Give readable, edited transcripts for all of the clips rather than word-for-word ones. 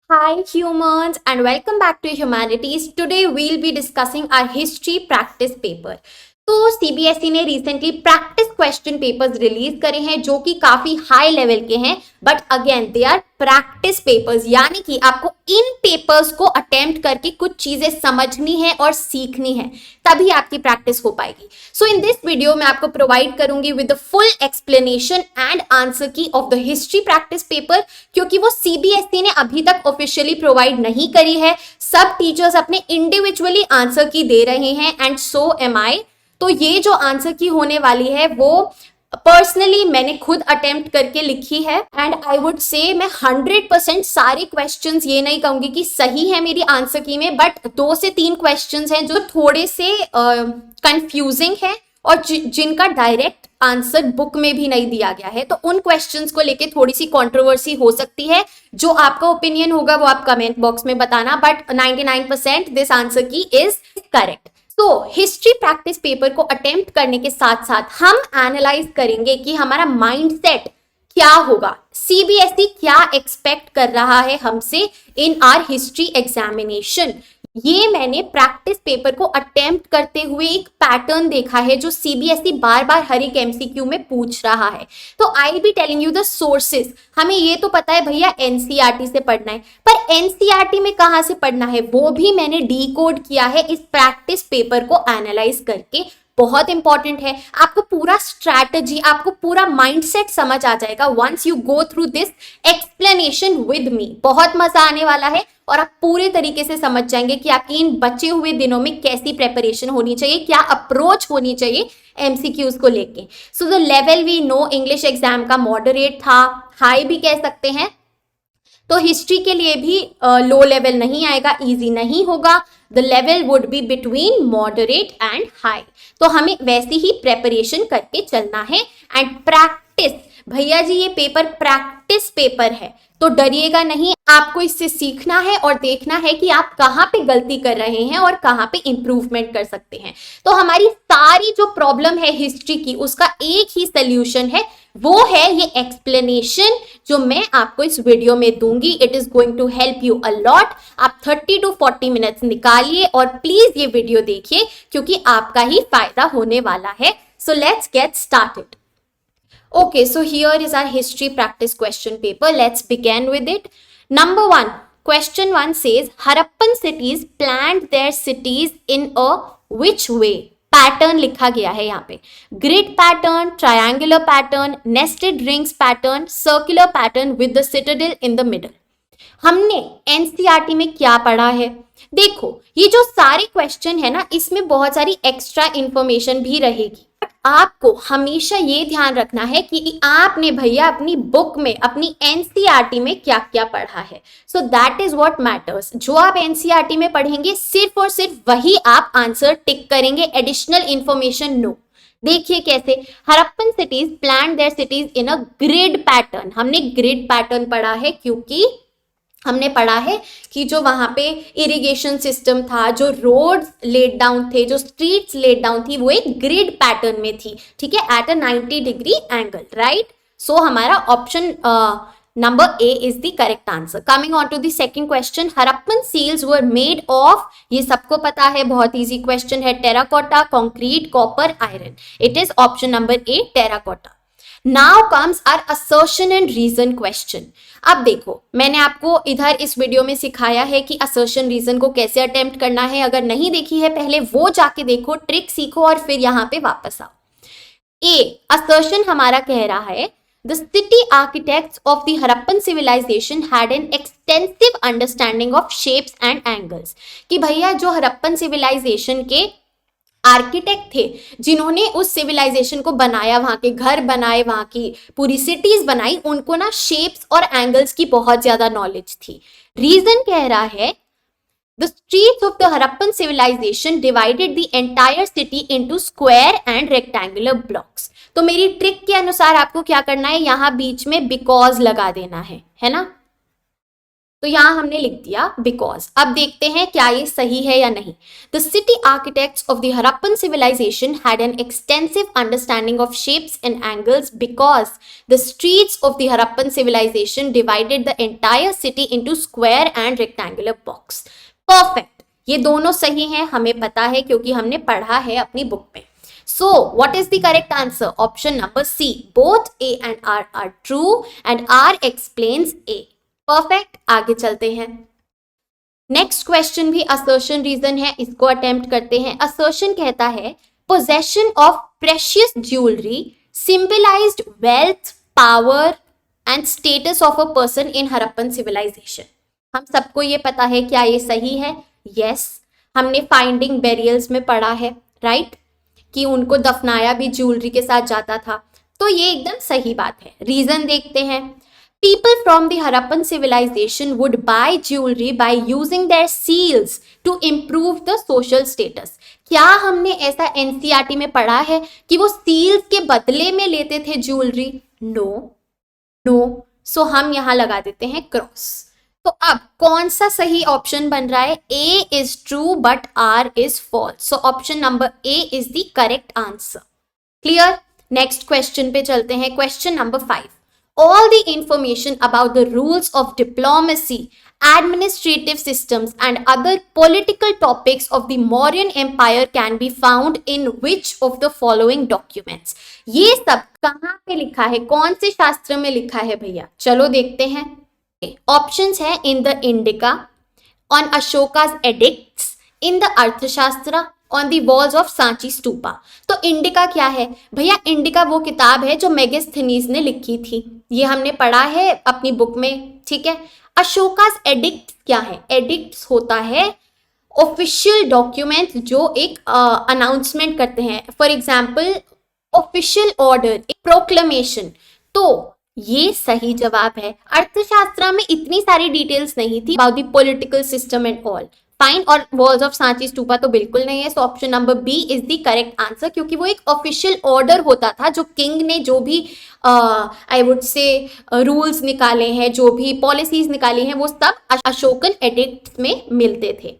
Hi humans and welcome back to Humanities. Today we'll be discussing our history practice paper. तो CBSE ने recently practice question papers release करे हैं जो कि काफी हाई लेवल के हैं, but again they are practice papers, यानी कि आपको इन पेपर्स को अटेम्प्ट करके कुछ चीजें समझनी है और सीखनी है, तभी आपकी प्रैक्टिस हो पाएगी. सो इन दिस वीडियो मैं आपको प्रोवाइड करूंगी with the full explanation and answer key of the history practice paper, क्योंकि वो सीबीएसई ने अभी तक ऑफिशियली प्रोवाइड नहीं करी है. सब टीचर्स अपने इंडिविजुअली आंसर की दे रहे हैं एंड सो एम आई. तो ये जो आंसर की होने वाली है वो पर्सनली मैंने खुद अटेम्प्ट करके लिखी है एंड आई वुड से मैं 100% सारे क्वेश्चंस ये नहीं कहूंगी कि सही है मेरी आंसर की में, बट 2 से 3 क्वेश्चंस हैं जो थोड़े से कंफ्यूजिंग है और जिनका डायरेक्ट आंसर बुक में भी नहीं दिया गया है. तो उन क्वेश्चंस को लेके थोड़ी सी कंट्रोवर्सी हो सकती है. जो आपका ओपिनियन होगा वो आप कमेंट बॉक्स में बताना, but 99% this answer key is correct. तो हिस्ट्री प्रैक्टिस पेपर को अटेम्प्ट करने के साथ साथ हम एनालाइज करेंगे कि हमारा माइंडसेट क्या होगा, सीबीएसई क्या एक्सपेक्ट कर रहा है हमसे इन आर हिस्ट्री एग्जामिनेशन. ये मैंने प्रैक्टिस पेपर को अटेम्प्ट करते हुए एक पैटर्न देखा है जो सीबीएसई बार बार हर एक एमसीक्यू में पूछ रहा है. तो I be telling you the sources. हमें ये तो पता है भैया एनसीईआरटी से पढ़ना है, पर एनसीईआरटी में कहाँ से पढ़ना है वो भी मैंने डीकोड किया है इस प्रैक्टिस पेपर को एनालाइज करके. बहुत इंपॉर्टेंट है, आपको पूरा स्ट्रैटेजी, आपको पूरा माइंडसेट समझ आ जाएगा once you go through this explanation with me. बहुत मजा आने वाला है और आप पूरे तरीके से समझ जाएंगे कि आपकी इन बचे हुए दिनों में कैसी प्रेपरेशन होनी चाहिए, क्या अप्रोच होनी चाहिए एमसीक्यूज को लेके. So the level we know English exam का मॉडरेट था, हाई भी कह सकते हैं. तो हिस्ट्री के लिए भी लो लेवल नहीं आएगा, इजी नहीं होगा. The level would be between moderate and high. तो हमें वैसी ही प्रेपरेशन करके चलना है. एंड प्रैक्टिस, भैया जी ये पेपर प्रैक्टिस पेपर है तो डरिएगा नहीं. आपको इससे सीखना है और देखना है कि आप कहाँ पे गलती कर रहे हैं और कहाँ पे इंप्रूवमेंट कर सकते हैं. तो हमारी सारी जो प्रॉब्लम है हिस्ट्री की उसका एक ही सोल्यूशन है, वो है ये एक्सप्लेनेशन जो मैं आपको इस वीडियो में दूंगी. It is going to help you a lot. आप 30 to 40 मिनट्स निकालिए और प्लीज ये वीडियो देखिए क्योंकि आपका ही फायदा होने वाला है. So let's get started. Okay, so here is our history practice question paper. Let's begin with it. Number 1, question 1 says Harappan cities planned their cities in a which way? Pattern लिखा गया है यहाँ पे. Grid pattern, triangular pattern, nested rings pattern, circular pattern with the Citadel in the middle. हमने NCERT में क्या पढ़ा है? देखो ये जो सारे क्वेश्चन है ना, इसमें बहुत सारी एक्स्ट्रा इंफॉर्मेशन भी रहेगी. आपको हमेशा ये ध्यान रखना है कि आपने भैया अपनी बुक में, अपनी एनसीईआरटी में क्या क्या पढ़ा है. So that is what matters. जो आप एनसीईआरटी में पढ़ेंगे सिर्फ और सिर्फ वही आप आंसर टिक करेंगे, एडिशनल इंफॉर्मेशन नो. देखिए कैसे Harappan cities plan their cities in a grid pattern. हमने ग्रिड पैटर्न पढ़ा है क्योंकि हमने पढ़ा है कि जो वहां पे इरिगेशन सिस्टम था, जो रोड्स लेड डाउन थे, जो स्ट्रीट्स लेड डाउन थी, वो एक ग्रिड पैटर्न में थी. ठीक है, at a 90 degree angle, right. So हमारा option number A is the correct answer. Coming on to the second question, Harappan seals were made of, ये सबको पता है, बहुत इजी क्वेश्चन है, terracotta, concrete, copper, iron. It is option number A, terracotta. Now comes our assertion and reason question. अब देखो मैंने आपको इधर इस वीडियो में सिखाया है कि assertion reason को कैसे अटेम्प्ट करना है. अगर नहीं देखी है पहले वो जाके देखो, ट्रिक सीखो और फिर यहाँ पे वापस आओ. ए assertion हमारा कह रहा है the city architects of the Harappan civilization had an extensive understanding of shapes and angles. कि भैया जो हड़प्पन सिविलाइजेशन के आर्किटेक्ट थे, जिन्होंने उस सिविलाइजेशन को बनाया, वहां के घर बनाए, वहां की पूरी सिटीज बनाई, उनको ना शेप्स और एंगल्स की बहुत ज्यादा नॉलेज थी. रीजन कह रहा है the streets of the Harappan civilisation divided the entire city into square and rectangular blocks. तो मेरी ट्रिक के अनुसार आपको क्या करना है, यहां बीच में बिकॉज लगा देना है ना. तो यहां हमने लिख दिया बिकॉज। अब देखते हैं क्या ये सही है या नहीं। The city architects of the Harappan civilisation had an extensive understanding of shapes and angles because the streets of the Harappan civilisation divided the entire city into square and rectangular box. Perfect, ये दोनों सही हैं, हमें पता है क्योंकि हमने पढ़ा है अपनी बुक में। So, what is the correct answer? Option number C. Both A and R are true and R explains A. Perfect. आगे चलते हैं। नेक्स्ट क्वेश्चन भी असर्शन रीजन है, इसको अटेम्प्ट करते हैं। असर्शन कहता है possession of precious jewellery symbolised wealth, power and status of a person in Harappan civilisation. हम सबको ये पता है, क्या ये सही है? यस, हमने फाइंडिंग बेरियल्स में पढ़ा है, राइट, कि उनको दफनाया भी ज्वेलरी के साथ जाता था, तो ये एकदम सही बात है। रीजन देखते हैं। People from the Harappan civilisation would buy jewellery by using their seals to improve the social status. क्या हमने ऐसा एनसीईआरटी में पढ़ा है कि वो सील्स के बदले में लेते थे ज्वेलरी? नो। सो हम यहां लगा देते हैं क्रॉस। तो अब कौन सा सही ऑप्शन बन रहा है? A is true but R is false. So option number A is the correct answer. Clear? Next question पे चलते हैं। Question number 5। All the information about the rules of diplomacy, administrative systems and other political topics of the Mauryan Empire can be found in which of the following documents? ये सब कहाँ पे लिखा है? कौन से शास्त्र में लिखा है भैया? चलो देखते हैं। ऑप्शंस है in the Indica, on Ashoka's edicts, in the Arthashastra, on the walls of Sanchi stupa. तो इंडिका क्या है भैया? इंडिका वो किताब है जो मेगास्थनीज ने लिखी थी, ये हमने पढ़ा है अपनी बुक में, ठीक है। अशोका's एडिक्ट क्या है? एडिक्ट्स होता है ऑफिशियल डॉक्यूमेंट जो एक अनाउंसमेंट करते हैं, फॉर एग्जाम्पल ऑफिशियल ऑर्डर, एक प्रोक्लेमेशन। तो ये सही जवाब है। अर्थशास्त्र में इतनी सारी डिटेल्स नहीं थी about the political system and all, fine. और वॉल्स ऑफ सांची स्तूपा तो बिल्कुल नहीं है। So option number B is the correct answer, क्योंकि वो एक ऑफिशियल ऑर्डर होता था जो किंग ने जो भी आई वुड से रूल्स निकाले हैं, जो भी पॉलिसीज निकाली हैं, वो सब अशोकन एडिक्ट में मिलते थे।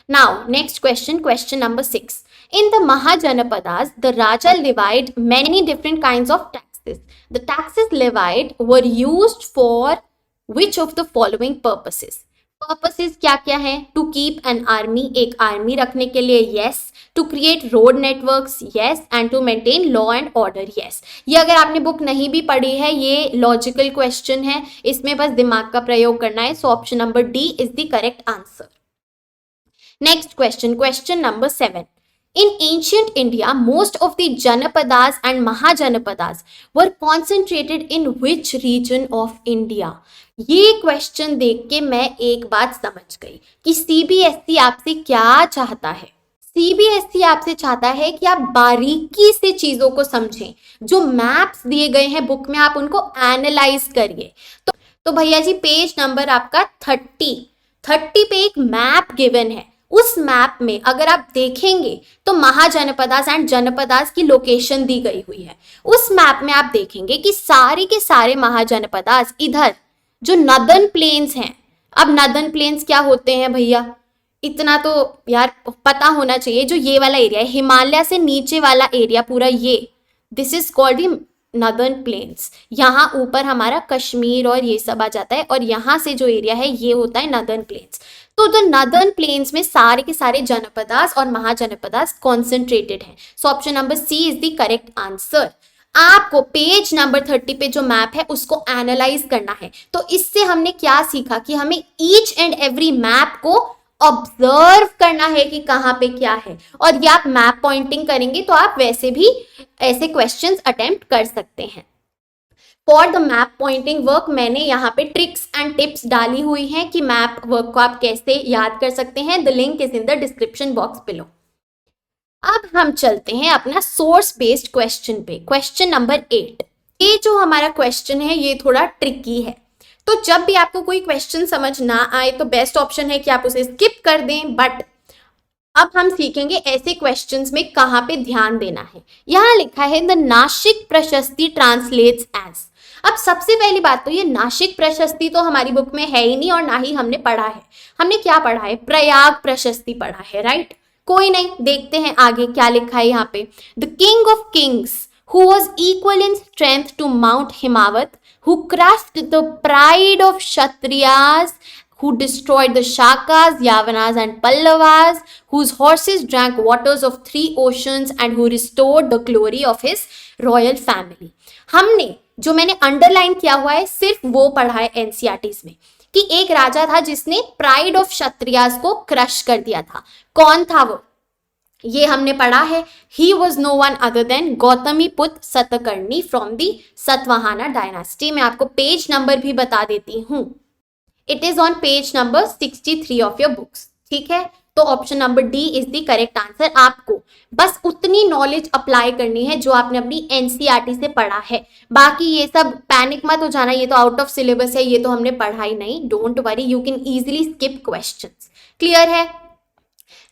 Now next question, question number 6। In the mahajanapadas the Raja levied many different kinds of taxes. The taxes levied were used for which of the following purposes? Purposes क्या क्या है? टू कीप एन आर्मी, एक army रखने के लिए, yes. To create road networks, yes. And to maintain law and order, yes. ये अगर आपने बुक नहीं भी पढ़ी है, ये लॉजिकल क्वेश्चन है, इसमें बस दिमाग का प्रयोग करना है। So option number D is the correct answer. Next question, question number 7। In ancient India, most of the Janapadas and Mahajanapadas were concentrated in which region of India? ये क्वेश्चन देख के मैं एक बात समझ गई कि सीबीएसई आपसे क्या चाहता है। सीबीएसई आपसे चाहता है कि आप बारीकी से चीजों को समझें, जो मैप्स दिए गए हैं बुक में आप उनको एनालाइज करिए। तो भैया जी पेज नंबर आपका 30 पे एक मैप गिवन है। उस मैप में अगर आप देखेंगे तो महाजनपदास एंड जनपदास की लोकेशन दी गई हुई है। उस मैप में आप देखेंगे कि सारे के सारे महाजनपदास इधर जो नदर्न प्लेन्स हैं। अब नदर्न प्लेन्स क्या होते हैं भैया? इतना तो यार पता होना चाहिए। जो ये वाला एरिया है, हिमालय से नीचे वाला एरिया पूरा, ये this is called northern plains. यहाँ ऊपर हमारा कश्मीर और ये सब आ जाता है, और यहाँ से जो एरिया है ये होता है नदर्न प्लेन्स। तो द नदर्न प्लेन्स में सारे के सारे जनपदास और महाजनपदास कॉन्सेंट्रेटेड हैं। So option number C is the correct answer. आपको पेज नंबर 30 पे जो मैप है उसको एनालाइज करना है। तो इससे हमने क्या सीखा कि हमें ईच एंड एवरी मैप को ऑब्जर्व करना है कि कहाँ पे क्या है, और ये आप मैप पॉइंटिंग करेंगे तो आप वैसे भी ऐसे क्वेश्चंस अटेम्प्ट कर सकते हैं। For the map pointing work मैंने यहाँ पे ट्रिक्स एंड टिप्स डाली हुई हैं कि मैप वर्क को आप कैसे याद कर सकते हैं। The link is in the description box below. अब हम चलते हैं अपना सोर्स बेस्ड क्वेश्चन पे, क्वेश्चन नंबर 8। ये जो हमारा क्वेश्चन है ये थोड़ा ट्रिकी है, तो जब भी आपको कोई क्वेश्चन समझ ना आए तो बेस्ट ऑप्शन है कि आप उसे स्किप कर दें। बट अब हम सीखेंगे ऐसे क्वेश्चंस में कहाँ पे ध्यान देना है। यहाँ लिखा है द नासिक प्रशस्ति ट्रांसलेट्स एज। अब सबसे पहली बात तो ये नासिक प्रशस्ति तो हमारी बुक में है ही नहीं और ना ही हमने पढ़ा है। हमने क्या पढ़ा है? प्रयाग प्रशस्ति पढ़ा है, राइट? कोई नहीं, देखते हैं आगे क्या लिखा है यहाँ पे। The king of Kings who was equal in strength to Mount Himavat, who crushed the pride of Kshatriyas, who destroyed the Shakas, Yavanas and Pallavas, whose horses drank waters of 3 oceans and who restored the glory of his royal family। हमने जो मैंने underline किया हुआ है सिर्फ वो पढ़ा है एनसीईआरटीज में कि एक राजा था जिसने प्राइड ऑफ क्षत्रियास को क्रश कर दिया था। कौन था वो? ये हमने पढ़ा है। He was no one other than Gautamiputra Satakarni from the Satavahana dynasty. मैं आपको पेज नंबर भी बता देती हूँ, it is on page number 63 of your books. ठीक है, तो option number D is the correct answer. आपको बस उतनी नॉलेज अप्लाई करनी है जो आपने अपनी एनसीईआरटी से पढ़ा है। बाकी ये सब पैनिक मत हो जाना, ये तो आउट ऑफ सिलेबस है, ये तो हमने पढ़ा ही नहीं। Don't worry, you can easily skip questions. Clear है?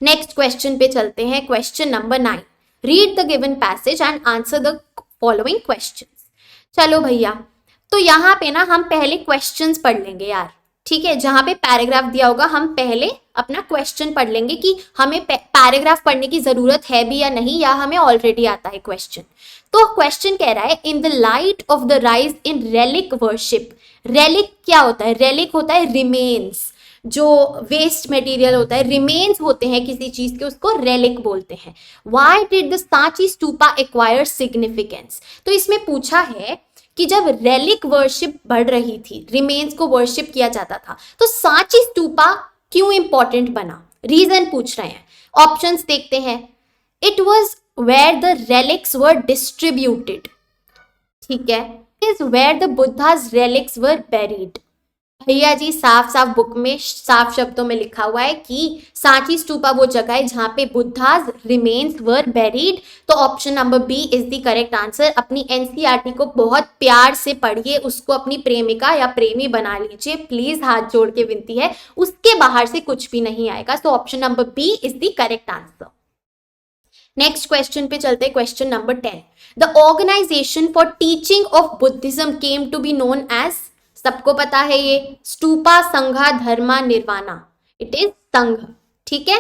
नेक्स्ट क्वेश्चन पे चलते हैं। Question number 9, read the given passage and answer the following questions. चलो भैया, तो यहाँ पे ना हम पहले क्वेश्चंस पढ़ लेंगे यार। ठीक है, जहां पे पैराग्राफ दिया होगा हम पहले अपना क्वेश्चन पढ़ लेंगे कि हमें पैराग्राफ पढ़ने की जरूरत है भी या नहीं, या हमें ऑलरेडी आता है क्वेश्चन। तो क्वेश्चन कह रहा है, in the light of the rise in relic worship. Relic क्या होता है? रेलिक होता है रिमेन्स, जो वेस्ट मटेरियल होता है, रिमेन्स होते हैं किसी चीज के, उसको रेलिक बोलते हैं। Why did the Sanchi stupa acquire significance? तो इसमें पूछा है कि जब रेलिक वर्शिप बढ़ रही थी, रिमेन्स को वर्शिप किया जाता था, तो सांची स्तूपा क्यों इंपॉर्टेंट बना? रीजन पूछ रहे हैं। ऑप्शंस देखते हैं। It was where the relics were distributed. ठीक है, is where the Buddha's relics were buried. भैया जी साफ साफ बुक में साफ शब्दों में लिखा हुआ है कि सांची स्तूपा वो जगह है जहां पे बुद्धास रिमेन्स वर बेरीड। तो option number B is the correct answer. अपनी एनसीईआरटी को बहुत प्यार से पढ़िए, उसको अपनी प्रेमिका या प्रेमी बना लीजिए प्लीज, हाथ जोड़ के विनती है। उसके बाहर से कुछ भी नहीं आएगा। तो option number B is the correct answer. Next question पे चलते हैं। Question number 10, the organisation for teaching of Buddhism came to be known as. सबको पता है ये, स्तूपा संघा धर्मा निर्वाणा, इट इज संघ। ठीक है,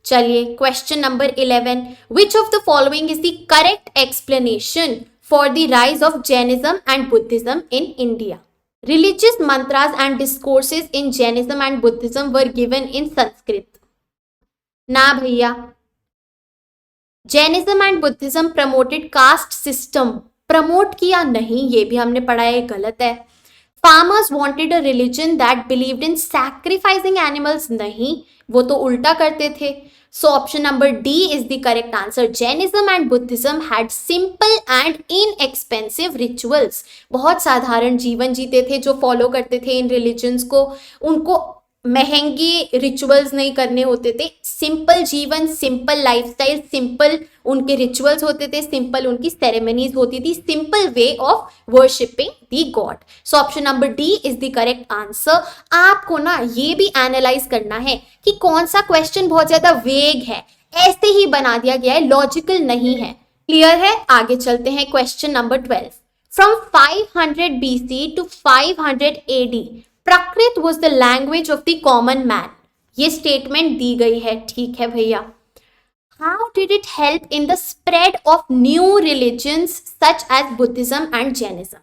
चलिए question number 11, which of the following is the correct explanation for the rise of Jainism and Buddhism in India? Religious mantras and discourses in Jainism and Buddhism were given in Sanskrit. ना भैया, Jainism and Buddhism promoted caste system, promote किया नहीं, ये भी हमने पढ़ा है, गलत है। Farmers wanted a religion that believed in sacrificing animals, नहीं, वो तो उल्टा करते थे। So option number D is the correct answer. Jainism and Buddhism had simple and inexpensive rituals. बहुत साधारण जीवन जीते थे जो फॉलो करते थे इन रिलीजन्स को। उनको महंगे रिचुअल्स नहीं करने होते थे, सिंपल जीवन, सिंपल लाइफस्टाइल, सिंपल उनके रिचुअल्स होते थे, सिंपल उनकी सेरेमनीज होती थी, simple way of worshipping the God. So option number D is the correct answer. आपको ना ये भी एनालाइज करना है कि कौन सा क्वेश्चन बहुत ज्यादा वेग है, ऐसे ही बना दिया गया है, लॉजिकल नहीं है। क्लियर है? आगे चलते हैं। Question number 12, from 500 BC to 500 AD Prakrit was the language of the common man. ये स्टेटमेंट दी गई है, ठीक है भैया। How did it help in the spread of new religions such as Buddhism and Jainism?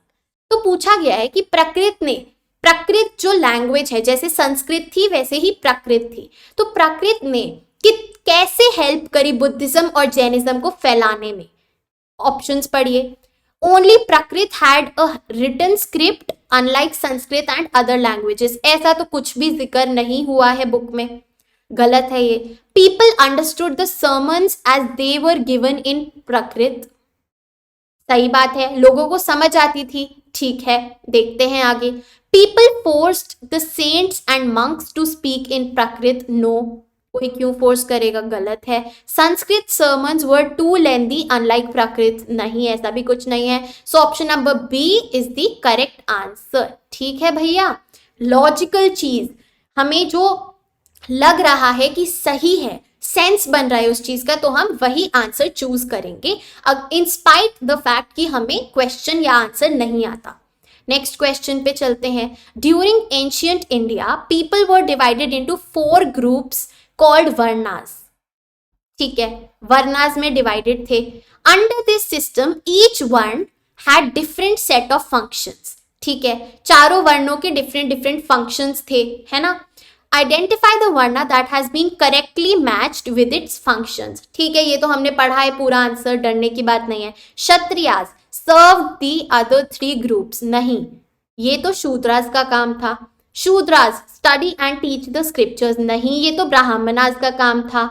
तो पूछा गया है कि प्राकृत जो लैंग्वेज है, जैसे संस्कृत थी वैसे ही प्राकृत थी, तो प्राकृत ने कैसे हेल्प करी बुद्धिज्म और जैनिज्म को फैलाने में? ऑप्शंस पढ़िए। Only Prakrit had a written script unlike Sanskrit and other languages. ऐसा तो कुछ भी जिक्र नहीं हुआ है बुक में, गलत है ये। People understood the sermons as they were given in Prakrit. सही बात है, लोगों को समझ आती थी, ठीक है। देखते हैं आगे। People forced the saints and monks to speak in Prakrit. No, कोई क्यों फोर्स करेगा, गलत है। Sanskrit sermons were too lengthy unlike Prakrit, नहीं, ऐसा भी कुछ नहीं है। So option number B is the correct answer. ठीक है भैया, लॉजिकल चीज हमें जो लग रहा है कि सही है, सेंस बन रहा है उस चीज का, तो हम वही आंसर चूज करेंगे इन स्पाइट द फैक्ट कि हमें क्वेश्चन या आंसर नहीं आता। नेक्स्ट क्वेश्चन पे चलते हैं। During ancient India people were divided into 4 groups called varnas. ठीक है, वर्नास में डिवाइडेड थे। Under this system each varna had different set of functions. ठीक है, चारों वर्णों के डिफरेंट डिफरेंट फंक्शंस थे, है ना। Identify the varna that has been correctly matched with its functions. ठीक है, ये तो हमने पढ़ा है पूरा आंसर, डरने की बात नहीं है। Kshatriyas serve the other 3 groups. नहीं, ये तो शूद्रास का काम था। Shudras study and teach the scriptures. नहीं, ये तो ब्राह्मणास का काम था।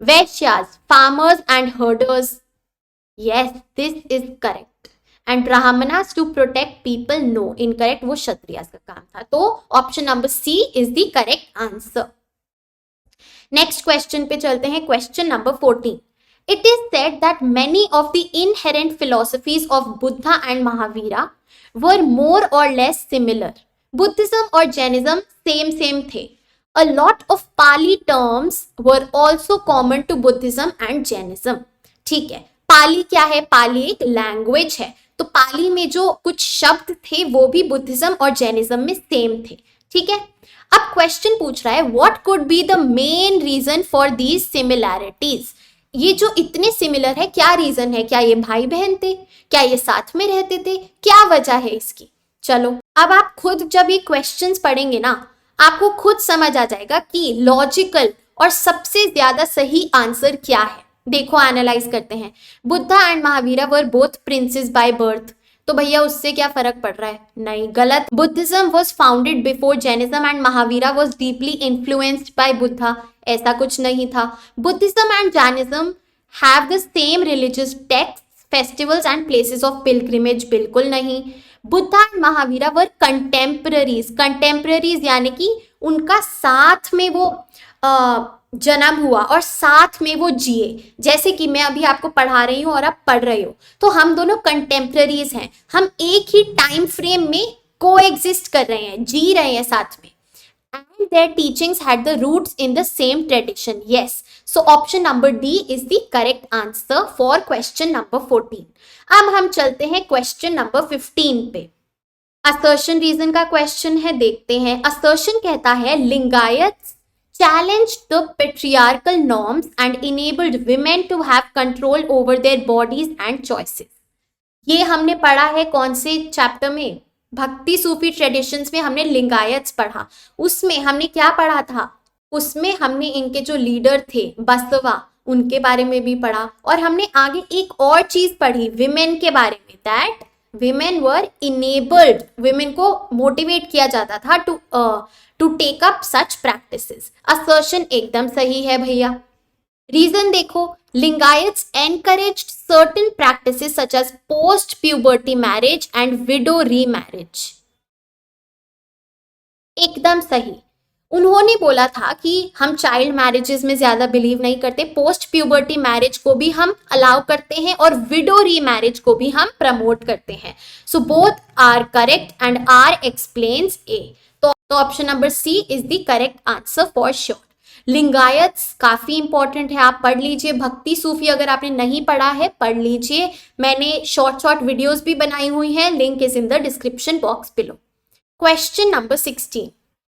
Vaishyas farmers and herders. Yes, this is correct. And Brahmanas to protect people. No, incorrect, वो क्षत्रियास का काम था। तो option number C is the correct answer. Next question पे चलते हैं, question number 14। It is said that many of the inherent philosophies of Buddha and Mahavira were more और less similar. Buddhism और जैनिज्म सेम थे। A lot of Pali terms were also common to Buddhism and Jainism. ठीक है, पाली क्या है? पाली एक language है, तो पाली में जो कुछ शब्द थे वो भी बुद्धिज्म और जैनिज्म में सेम थे। ठीक है, अब क्वेश्चन पूछ रहा है what could be the main reason for these similarities. ये जो इतने सिमिलर है, क्या रीजन है? क्या ये भाई बहन थे? क्या ये साथ में रहते थे? क्या वजह है इसकी? चलो, अब आप खुद जब ये क्वेश्चंस पढ़ेंगे ना, आपको खुद समझ आ जाएगा कि लॉजिकल और सबसे ज्यादा सही आंसर क्या है। देखो, एनालाइज करते हैं। Buddha and Mahavira were both princess by birth. तो भैया उससे क्या फर्क पड़ रहा है? नहीं, गलत। Buddhism was founded before Jainism and Mahavira was deeply influenced by Buddha. ऐसा कुछ नहीं था। Buddhism and Jainism have the same religious text, festivals and places of pilgrimage. बिल्कुल नहीं। Buddha and Mahavira were contemporaries यानी कि उनका साथ में वो जन्म हुआ और साथ में वो जिए। जैसे कि मैं अभी आपको पढ़ा रही हूँ और आप पढ़ रहे हो, तो हम दोनों कंटेम्पररीज हैं। हम एक ही टाइम फ्रेम में कोएग्जिस्ट कर रहे हैं, जी रहे हैं साथ में। And their teachings had the roots in the same tradition. Yes. So option number D is the correct answer for question number 14. अब हम चलते हैं question number 15 पे। Assertion reason का question है, देखते हैं। Assertion कहता है Lingayats challenged the patriarchal norms and enabled women to have control over their bodies and choices. ये हमने पढ़ा है कौन से चैप्टर में? भक्ति सूफी ट्रेडिशंस में हमने लिंगायत्स पढ़ा। उसमें हमने क्या पढ़ा था? उसमें हमने इनके जो लीडर थे बसवा, उनके बारे में भी पढ़ा। और हमने आगे एक और चीज पढ़ी विमेन के बारे में, that women were enabled, women को मोटिवेट किया जाता था to take up such practices. Assertion एकदम सही है भैया। रीजन देखो, Lingayats encouraged certain practices such as post puberty marriage and widow remarriage. एकदम सही। उन्होंने बोला था कि हम चाइल्ड मैरिजेस में ज्यादा बिलीव नहीं करते, पोस्ट प्यूबर्टी मैरिज को भी हम अलाउ करते हैं और विडो रीमैरिज को भी हम प्रमोट करते हैं। So both are correct and R explains A. तो option number C is the correct answer for sure. Lingayats काफी इंपॉर्टेंट है, आप पढ़ लीजिए। भक्ति सूफी अगर आपने नहीं पढ़ा है, पढ़ लीजिए। मैंने शॉर्ट वीडियोस भी बनाई हुई हैं, link is in the description box below. Question number 16।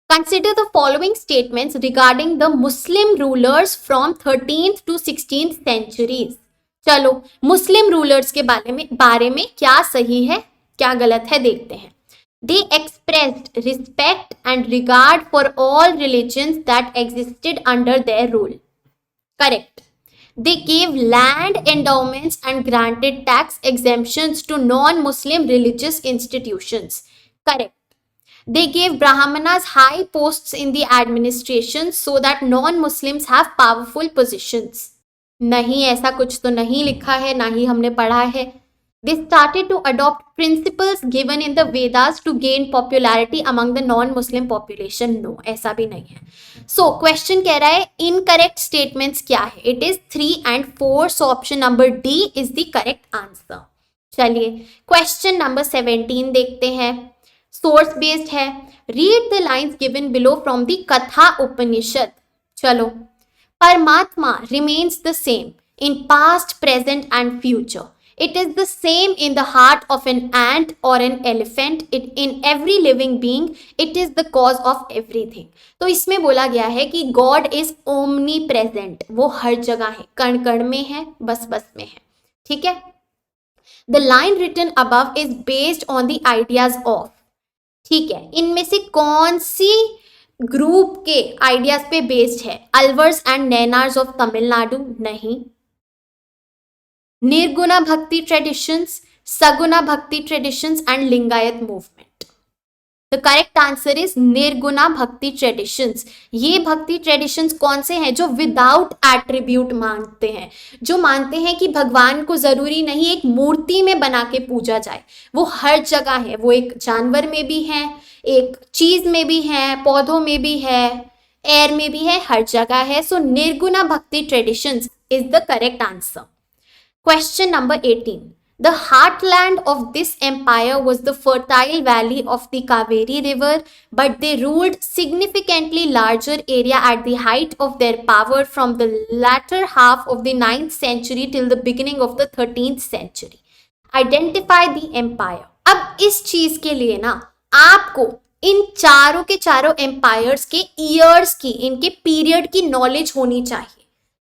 Consider the following statements regarding the Muslim rulers from 13th to 16th centuries. चलो, मुस्लिम रूलर्स के बारे में क्या सही है क्या गलत है देखते हैं। They expressed respect and regard for all religions that existed under their rule. Correct. They gave land endowments and granted tax exemptions to non-Muslim religious institutions. Correct. They gave Brahmanas high posts in the administration so that non-Muslims have powerful positions. नहीं, ऐसा कुछ तो नहीं लिखा है, ना ही हमने पढ़ा है। They started to adopt principles given in the Vedas to gain popularity among the non-Muslim population. No, ऐसा भी नहीं है। So question कह रहा है incorrect statements क्या है? It is 3 and 4. So option number D is the correct answer. चलिए question number 17 देखते हैं। सोर्स बेस्ड है। Read the lines given below from the कथा उपनिषद। चलो, परमात्मा remains the same in past, present and future. It is the same in the heart of an ant or an elephant. In every living being, it is the cause of everything. तो इसमें बोला गया है कि God is omnipresent. वो हर जगह है, कण कण में है, बस बस में है. ठीक है. The line written above is based on the ideas of. ठीक है. इनमें से कौन सी ग्रुप के आइडियाज पे बेस्ड है? Alvars and Nayanars of Tamil Nadu? नहीं. Nirguna bhakti traditions, saguna bhakti traditions and Lingayat movement. The correct answer is nirguna bhakti traditions. ये भक्ति ट्रेडिशंस कौन से हैं? जो विदाउट एट्रीब्यूट मानते हैं, जो मानते हैं कि भगवान को जरूरी नहीं एक मूर्ति में बना के पूजा जाए. वो हर जगह है. वो एक जानवर में भी है, एक चीज में भी है, पौधों में भी है, एयर में भी है, हर जगह है. सो Nirguna bhakti traditions is the correct answer. Question number 18. The heartland of this empire was the fertile valley of the Kaveri river, but they ruled significantly larger area at the height of their power from the latter half of the 9th century till the beginning of the 13th century. Identify the empire. अब इस चीज के लिए ना आपको इन चारों के चारों एम्पायर्स के ईयर्स की, इनके पीरियड की नॉलेज होनी चाहिए.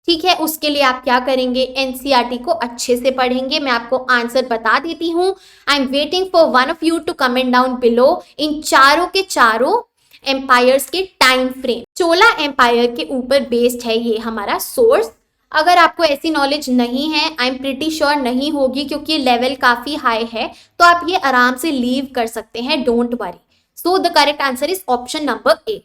ठीक है. उसके लिए आप क्या करेंगे? एनसीईआरटी को अच्छे से पढ़ेंगे. मैं आपको आंसर बता देती हूँ. I am waiting for one of you to comment down below इन चारों के चारों एम्पायर्स के टाइम फ्रेम. चोला एम्पायर के ऊपर बेस्ड है ये हमारा सोर्स. अगर आपको ऐसी नॉलेज नहीं है, आई एम प्रिटी श्योर नहीं होगी क्योंकि लेवल काफी हाई है, तो आप ये आराम से लीव कर सकते हैं. Don't worry. So the correct answer is option number ए.